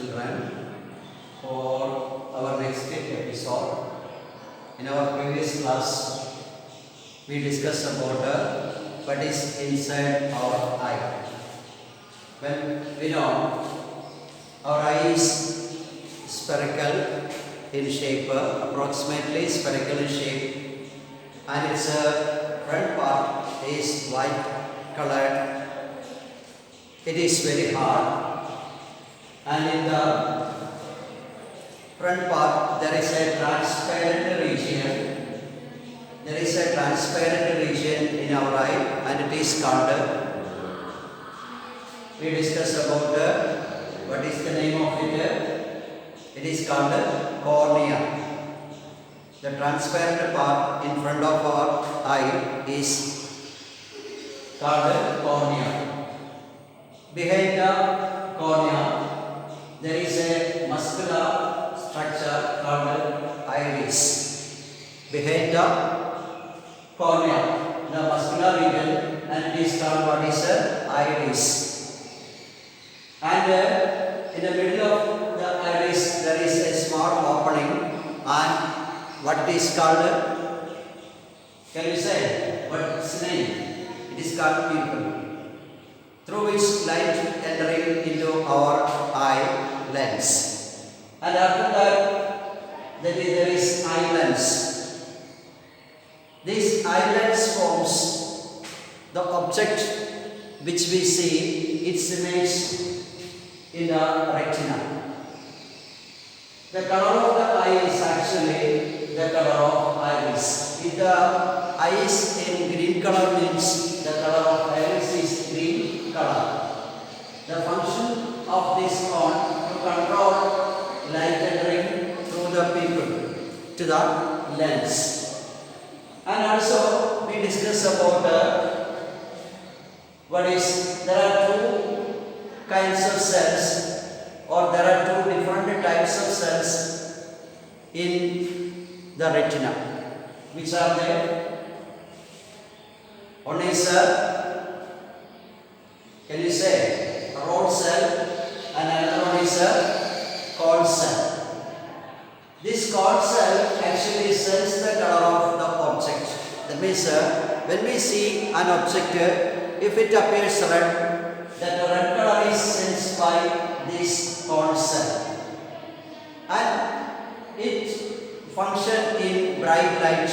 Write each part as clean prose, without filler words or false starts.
children, for our next episode. In our previous class, we discussed about what is inside our eye. When we know our eye is spherical in shape, approximately spherical in shape, and its front part is white colored. It is very hard, and in the front part there is a transparent region. There is a transparent region in our eye, and it is called. We discussed about what is the name of it. It is called cornea. The transparent part in front of our eye is called cornea. Behind the cornea, there is a muscular structure called iris. Behind the cornea, the muscular region, and it is called what is iris. And in the middle of the iris, there is a small opening, and what it is called? Can you say what's the name? It is called pupil, through which light entering into our eye lens. And after that, there is eye lens. This eye lens forms the object which we see, its image in the retina. The color of the eye is actually the color of iris. If the eye is in green color, means the color of iris is green color. The function of this cone to control light entering through the pupil to the lens. And also we discuss about there are two kinds of cells, or there are two different types of cells in the retina. Which are they? One is can you say rod cell, and another one is a cone cell. This cone cell actually sends the color of the object. That means when we see an object, if it appears red, that the red color is sensed by this cone cell, and it functions in bright light.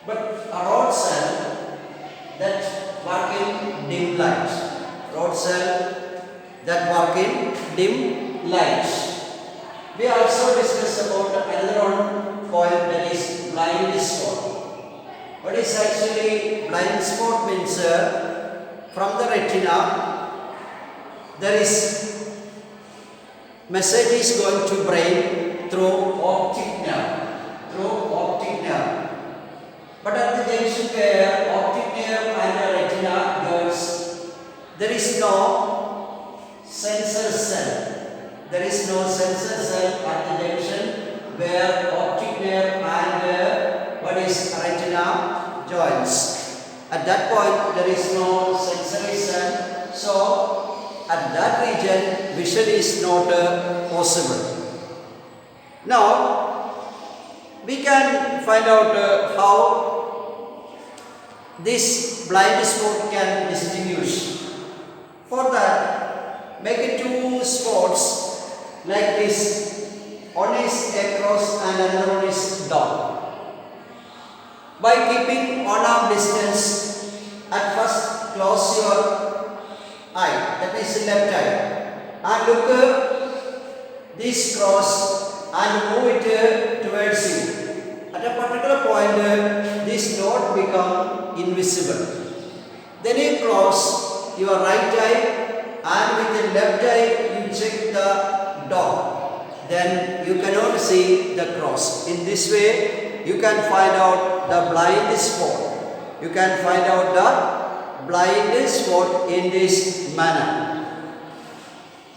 But a rod cell that work in dim light. Rod cell that work in dim light. We also discussed about another one point, that is blind spot. What is actually blind spot means? From the retina, there is message is going to brain through optic nerve. But at the junction where optic nerve and the retina goes, there is no sensor cell. There is no sensor cell at the junction where optic nerve and retina joins. At that point, there is no sensory cell, so at that region, vision is not possible. Now, we can find out how this blind spot can distinguish. For that, make it two spots like this. One is across and another one is down. By keeping one arm distance, at first close your eye, that is left eye, and look this cross and move it towards you. At a particular point, this dot become invisible. Then you close your right eye, and with the left eye you check the dot. Then you cannot see the cross. In this way, you can find out the blind spot. You can find out the blind spot in this manner.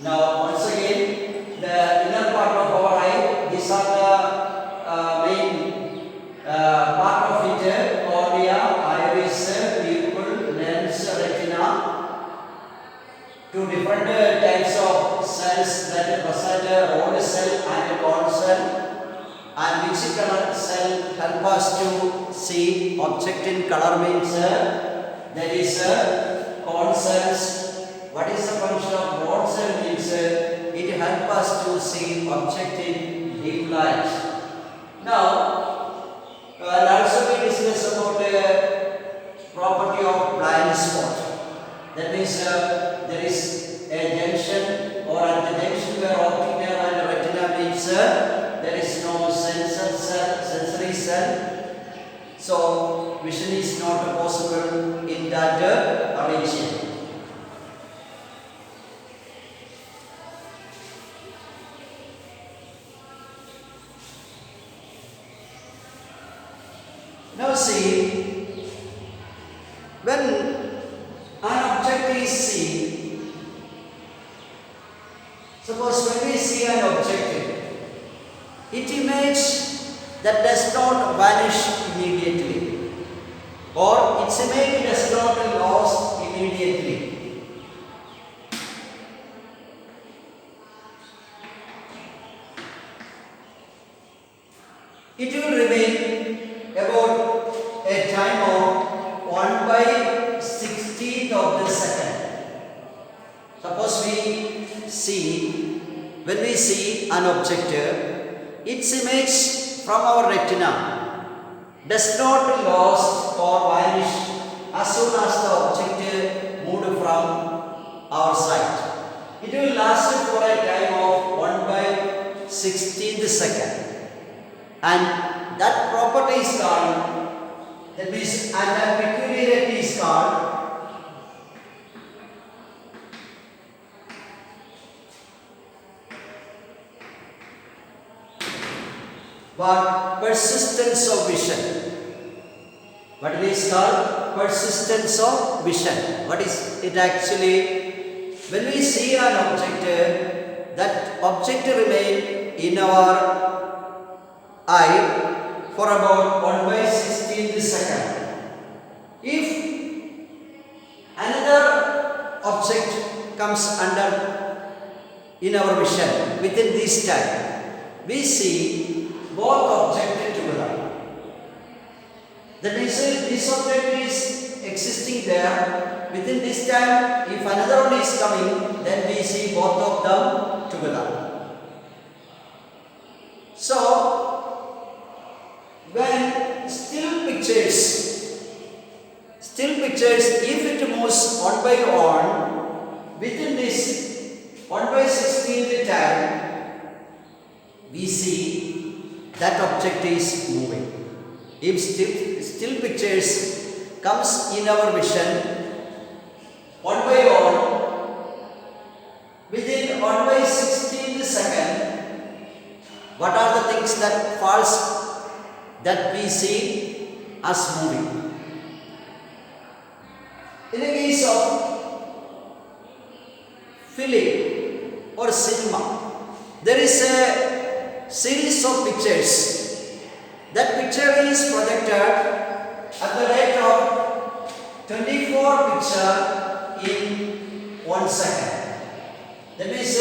Now, once again, the inner part of our eye, these are the main part of it: cornea, iris, pupil, lens, retina. Two different types of cells that present a rod cell and a cone cell, and which color cell help us to see object in color means there is cone cells. What is the function of rod cell means it help us to see object in dim light. Now, and also we discuss about property of blind spot. That means there is a junction, or at the junction where optic nerve and retina meets, there is no sensory cell. So vision is not possible in that region. Now see, when an object is seen, suppose when we see an object, its image that does not vanish immediately, or its image does not lost immediately. It will remain about a time of 1/16th of the second. Suppose when we see an object, its image from our retina does not lost or vanish as soon as the object moved from our sight. It will last for a time of 1/16th second, and that property is called, that means, and that peculiarity is called what? Persistence of vision. What it is called? Persistence of vision. What is it actually? When we see an object, that object remain in our eye for about 1/16th second. If another object comes under in our vision within this time, we see both objects together. That means this object is existing there. Within this time, if another one is coming, then we see both of them together. So, when still pictures, if it moves one by one, within this 1/16th time, we see that object is moving. If still pictures comes in our vision, one by one, within 1/16th second, what are the things that falls that we see as moving? In the case of film or cinema, there is a series of pictures. That picture is projected at the rate of 24 pictures in 1 second. That means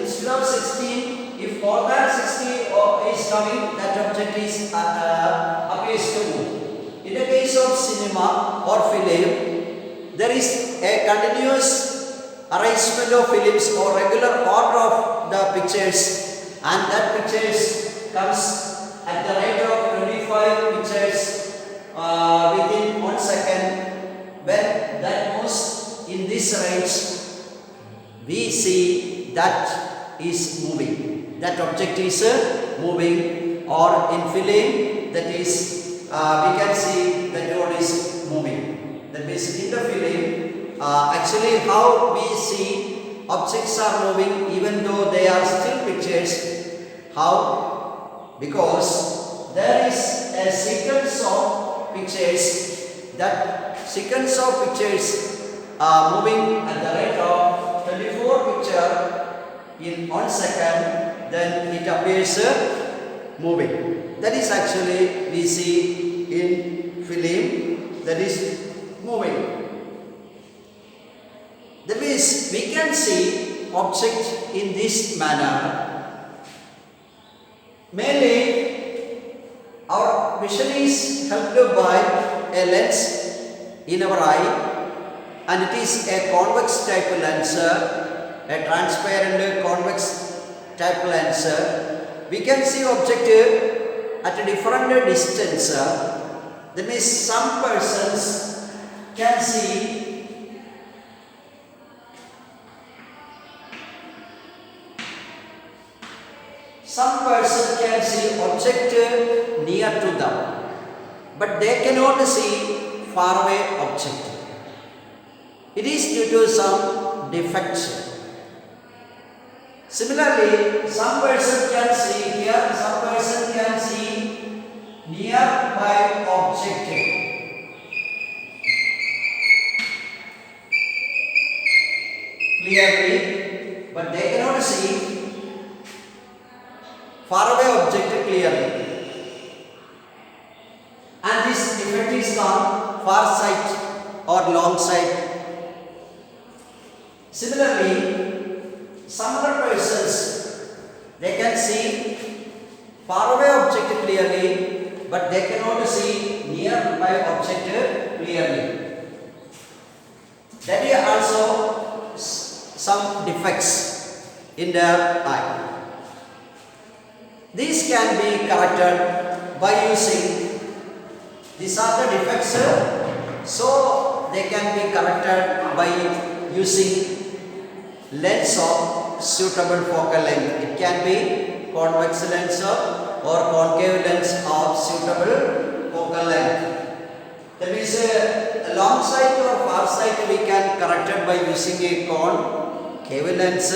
instead of 16, if more than 60 is coming, that object is appears to move. In the case of cinema or film, there is a continuous arrangement of films or regular order of the pictures, and that pictures comes at the rate of 25 pictures within 1 second. When that moves in this range, we see that is moving. That object is moving, or in film, that is we can see that road is moving. That means in the film, actually how we see objects are moving even though they are still pictures. How? Because there is a sequence of pictures. That sequence of pictures are moving at the rate of 24 pictures in 1 second. Then it appears moving. That is actually we see in film, that is moving. That means we can see object in this manner, mainly our vision is helped by a lens in our eye, and it is a convex type lens, a transparent convex type lens. We can see object at a different distance. That means some persons can see object near to them, but they cannot see far away object. It is due to some defect. Similarly, some person can see here, some person can see nearby object. Clearly, but they cannot see far away object clearly. And this defect is called far sight or long sight. Similarly, some other persons, they can see far away object clearly, but they cannot see nearby object clearly. That is also some defects in their eye. These can be corrected by using, these are the defects, so they can be corrected by using lens of suitable focal length. It can be convex lens or concave lens of suitable focal length. That means a long sight or far sight we can correct it by using a concave lens.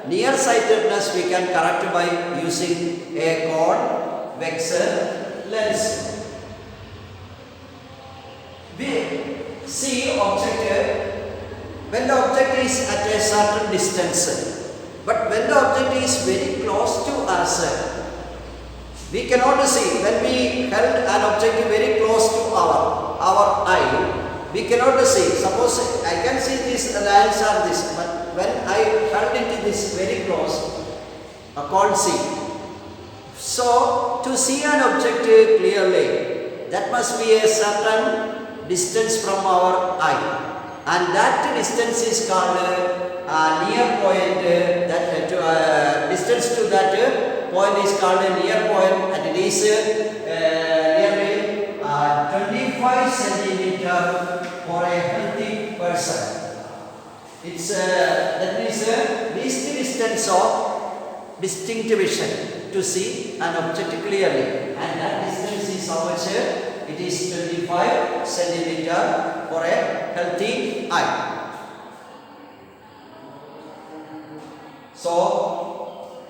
Nearsightedness we can correct by using a convex lens. We see object when the object is at a certain distance, but when the object is very close to us, we cannot see. When we held an object very close to our eye, we cannot see. Suppose I can see this lines are this, but when I held it this very close, I can't see. So to see an object clearly, that must be a certain distance from our eye. And that distance is called near point. Distance to that point is called a near point, and it is nearly 25 centimeter for a healthy person. It's that means least distance of distinct vision to see an object clearly, and that distance is how much? It is 25 centimeter for a healthy eye. So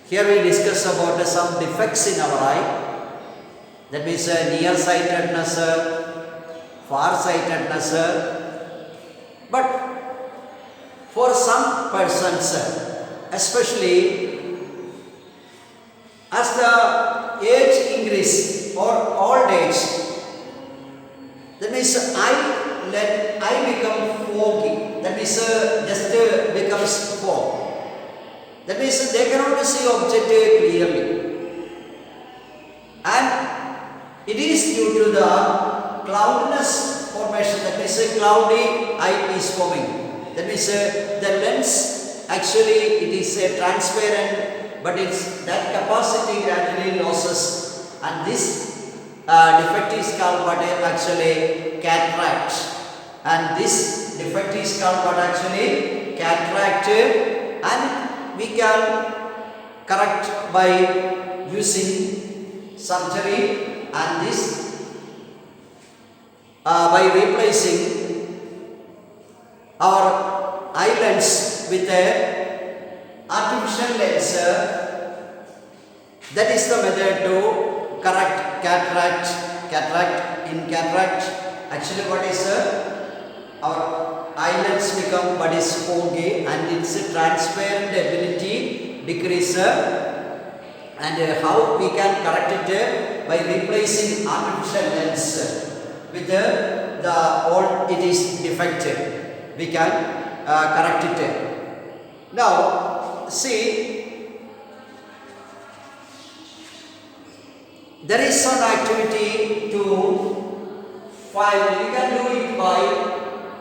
here we discuss about some defects in our eye. That means nearsightedness, far-sightedness. But for some persons, especially as the age increase or old age, that means eye become foggy. That means just becomes fog. That means they cannot see object clearly, and it is due to the cloudiness formation. That means a cloudy eye is forming. That means the lens actually it is transparent, but it's that capacity gradually loses, and this defect is called what actually cataract, and this defect is called what actually cataract, and we can correct by using surgery, and this by replacing our eye lens with a artificial lens. That is the method to correct cataract. In cataract, actually what is our eye lens become what is foggy, and its transparent ability decrease, and how we can correct it by replacing artificial lens with the old it is defective. We can correct it. Now, see, there is some activity to find. You can do it by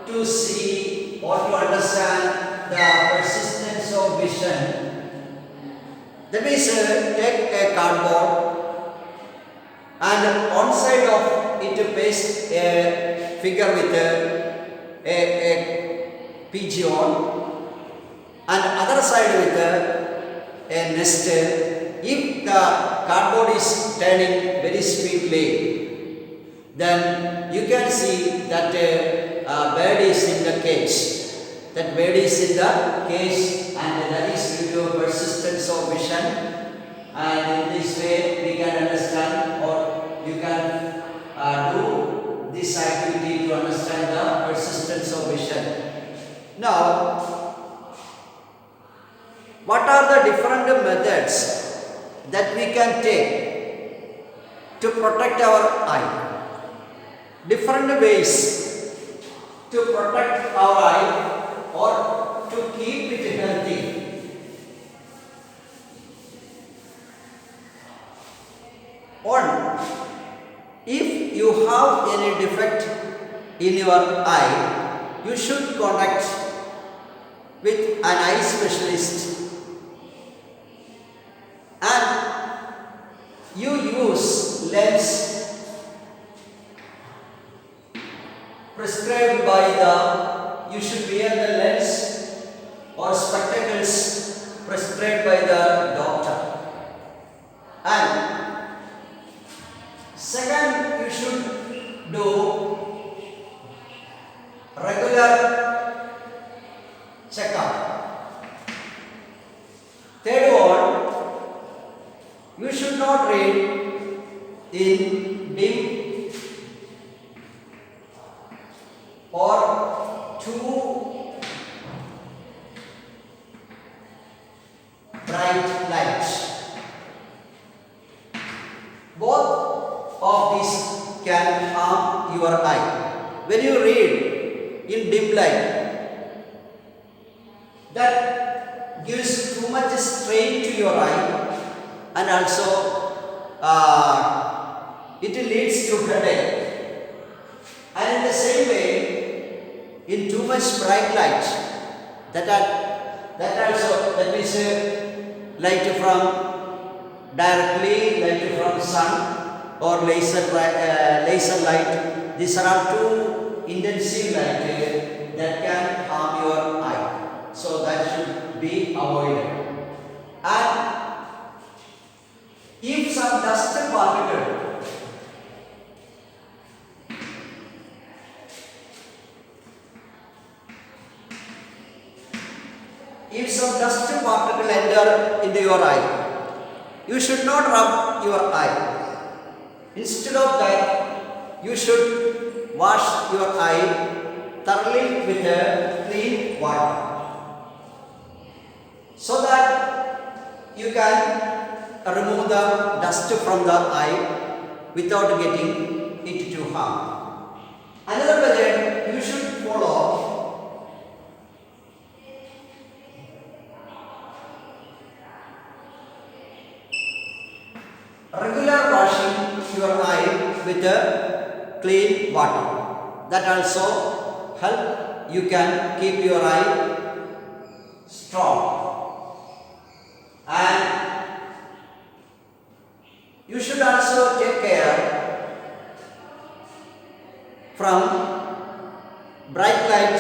to see or to understand the persistence of vision. That means take a cardboard and on side of it paste a figure with a pigeon and other side with a nest. If the cardboard is turning very speedily, then you can see that bird is in the cage. That bird is in the cage, and that is due to persistence of vision. And in this way, we can understand, or you can do this activity to understand the persistence of vision. Now, what are the different methods that we can take to protect our eye? Different ways to protect our eye or to keep it healthy. One, if you have any defect in your eye, you should contact with an eye specialist, and you use lens prescribed by you should wear the lens or spectacles prescribed by the doctor. And second, you should do regular checkup. Third one, you should not read in dim or too bright light. Both of these can harm your eye. When you read in dim light, that gives too much strain to your eye, and also it leads to headache. And in the same way, in too much bright light, that means light from directly, light from sun or laser light. These are all too intensive light that can harm your eye. So that should be avoided. And if some dust particle enter into your eye, you should not rub your eye. Instead of that, you should wash your eye thoroughly with clean water, so that you can remove the dust from the eye without getting it to harm. Another method you should follow. Regular washing your eye with clean water. That also help you can keep your eye strong. And you should also take care from bright light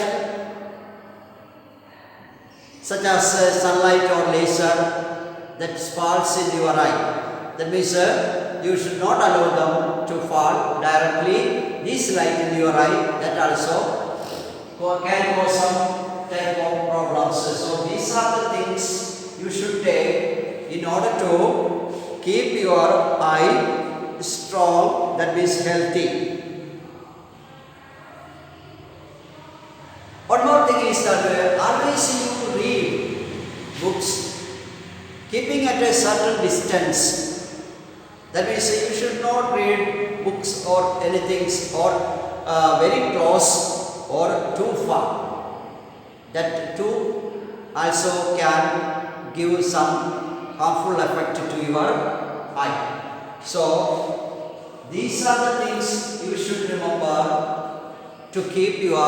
such as sunlight or laser that falls in your eye. That means you should not allow them to fall directly. This light in your eye, that also can cause some type of problems. So these are the things you should take in order to keep your eye strong, that means healthy. One more thing is that always you read books keeping at a certain distance. That means you should not read books or anything or very close or too far. That too also can give some harmful effect to your eye. So these are the things you should remember to keep your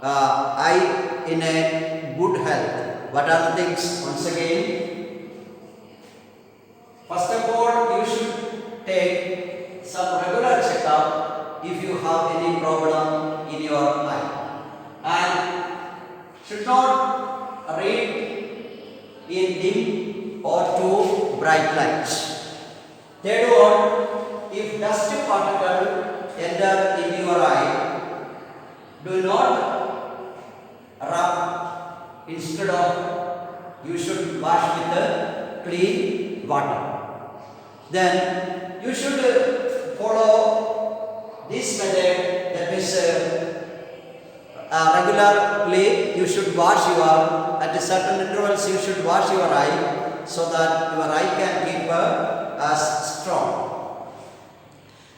eye in a good health. What are the things? Once again, first of all, you should take some regular checkup if you have any problem in your eye, and should not read in dim or too bright light. Third one, if dust particle enter in your eye, do not rub. Instead of, you should wash with the clean water. Then you should follow this method, that is regularly you should wash at certain intervals you should wash your eye so that your eye can keep as strong.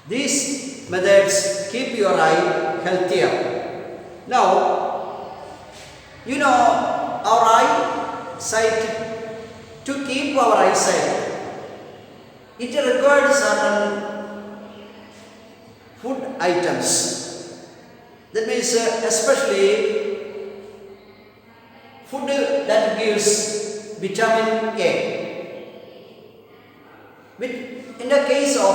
These methods keep your eye healthier. Now, you know, our eyesight, to keep our eyesight, it requires certain food items. That means especially food that gives vitamin A. In the case of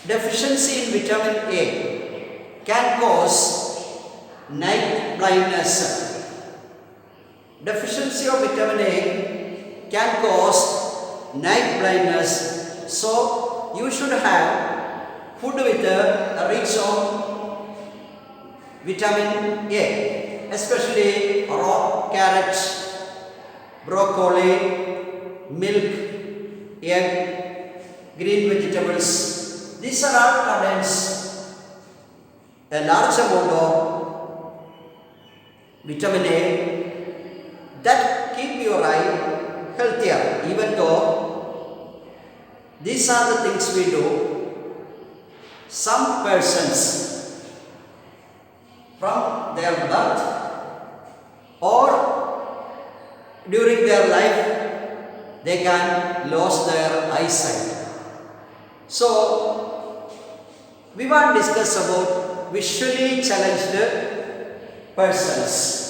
deficiency in vitamin A can cause night blindness. Deficiency of vitamin A can cause night blindness. So you should have food with a rich of vitamin A, especially raw carrots, broccoli, milk, egg, green vegetables. These are all contains a large amount of vitamin A that keep your eye healthier. Even though these are the things we do, some persons from their birth or during their life they can lose their eyesight. So we want to discuss about visually challenged persons.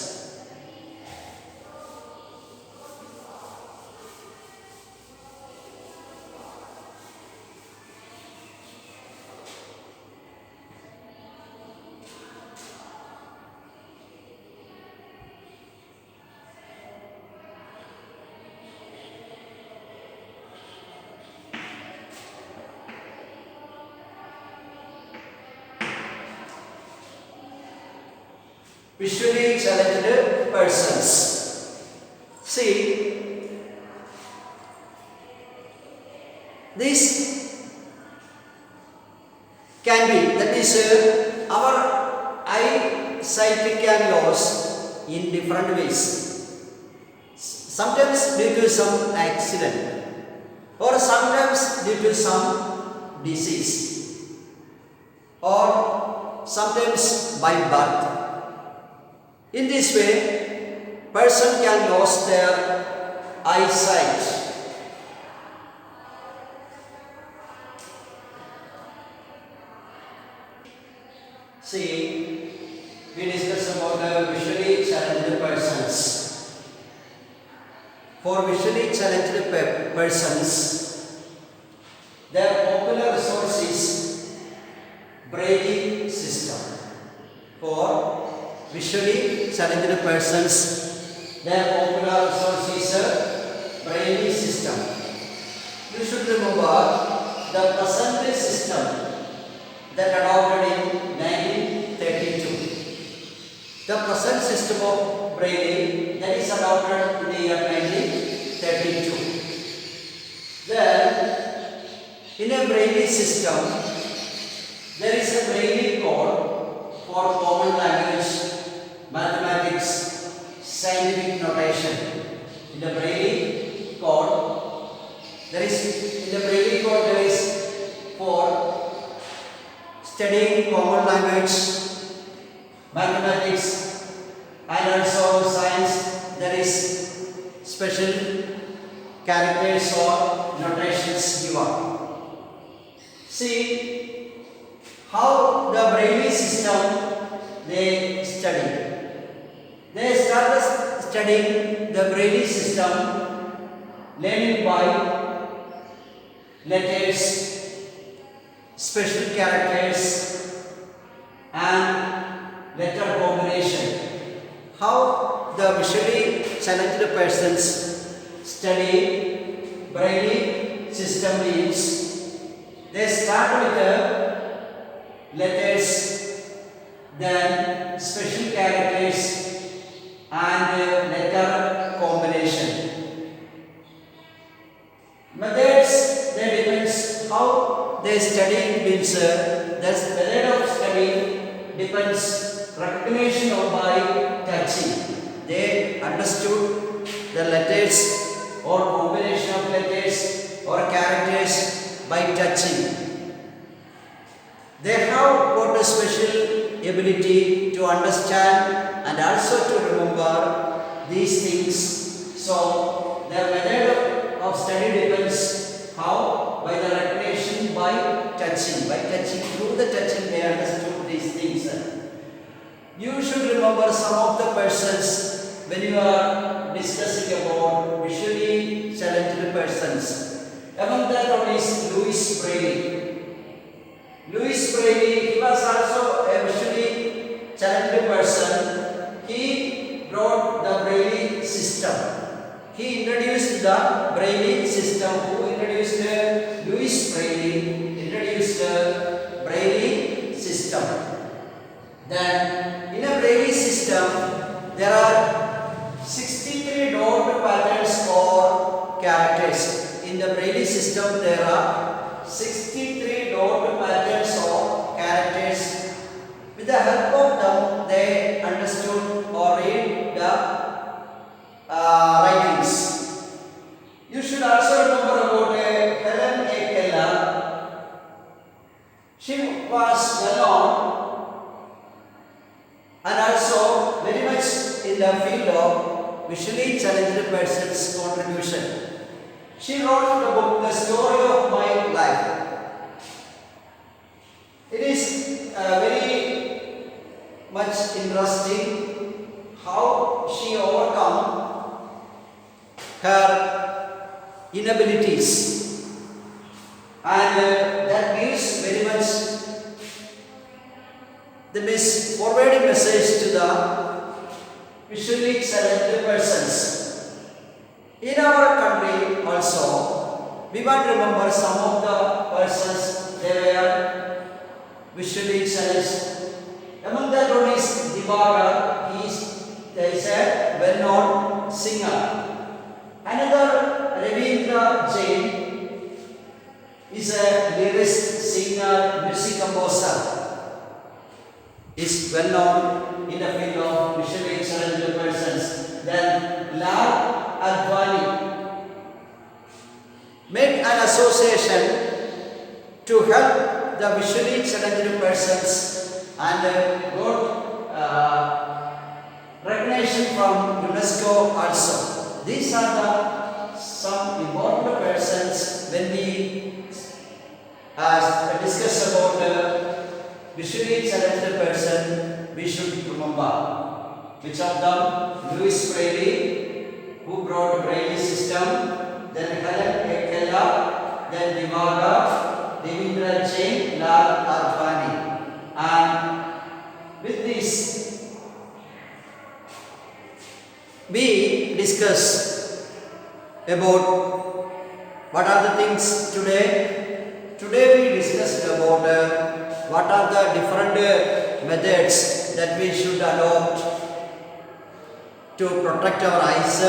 Visually challenged persons. See, this can be, that is our eyesight can lose in different ways. Sometimes due to some accident or sometimes due to some disease or sometimes by birth. In this way, person can lose their eyesight. See, we discussed about the visually challenged persons. For visually challenged persons, their popular resource is Braille system. For visually challenged persons, their popular resource is Braille system. You should remember the present system that adopted in 1932. The present system of Braille that is adopted in the year 1932. Then, in a Braille system, there is a Braille code for common language, mathematics, scientific notation. In the Braille code, there is for studying common language, mathematics, and also science characters or notations given. See how the brainy system they study. They started studying the brainy system, learning by letters, special characters and letter combination. How the visually challenged persons study brainy system means they start with the letters, then special characters and letter combination. Methods they depends how they study means the method of study depends recognition or by touching. They understood the letters or combination of letters or characters by touching. They have got a special ability to understand and also to remember these things. So their method of study depends how? By the recognition by touching. By touching, through the touching they understood these things. You should remember some of the persons when you are discussing about visually challenged persons. Among that one is Louis Braille. Louis Braille, he was also a visually challenged person. He brought the Braille system. He introduced the Braille system. Who introduced Louis Braille? Introduced the Braille system. Then in a Braille system there are 63 dot patterns or characters. In the Braille system there are 63 dot patterns or characters. With the help of them they understood or read the writings. You should also remember about Helen A. Keller. She was well known and also very much in the field of visually challenged persons contribution. She wrote the book The Story of My Life. It is very much interesting how she overcome her inabilities, and that gives very much the forwarding message to the visually challenged persons. In our country also, we want to remember some of the persons they were visually challenged. Among that one is Divagar. He is a well-known singer. Another Ravindra Jain is a lyricist, singer, music composer. Is well known in the field of visually challenged persons. Then Lal Advani made an association to help the visually challenged persons and got recognition from UNESCO also. These are the some important persons when we discuss about visually challenged person. We should remember which of them? Louis Braille, who brought Braille system, then Helen A. Keller, then Divagar, Ravindra Jain, Lal Advani. And with this we discuss about what are the things today. Today we discussed about what are the different methods that we should adopt to protect our eyes,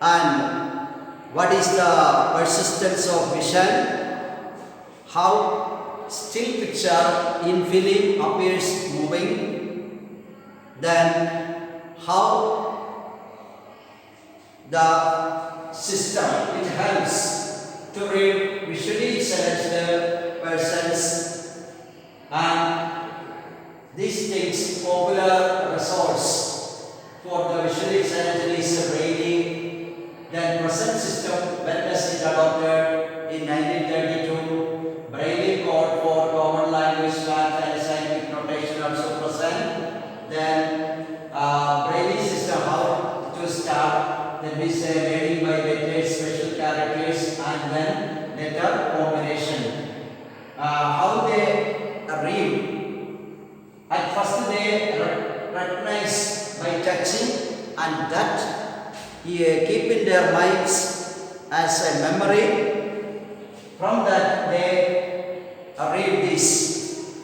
and what is the persistence of vision, how still picture in film appears moving, then how the system it helps to read visually challenged persons, and these things popular resource for the visually challenged is Braille that is learning by letters, special characters, and then letter combination. How they read? At first they recognize by touching, and that keep in their minds as a memory. From that they read this,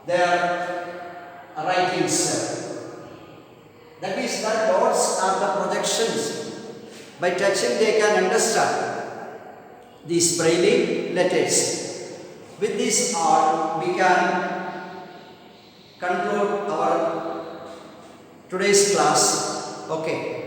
their writings. That is, the dots are the projections. By touching they can understand these braille letters. With this all we can conclude our today's class. Okay.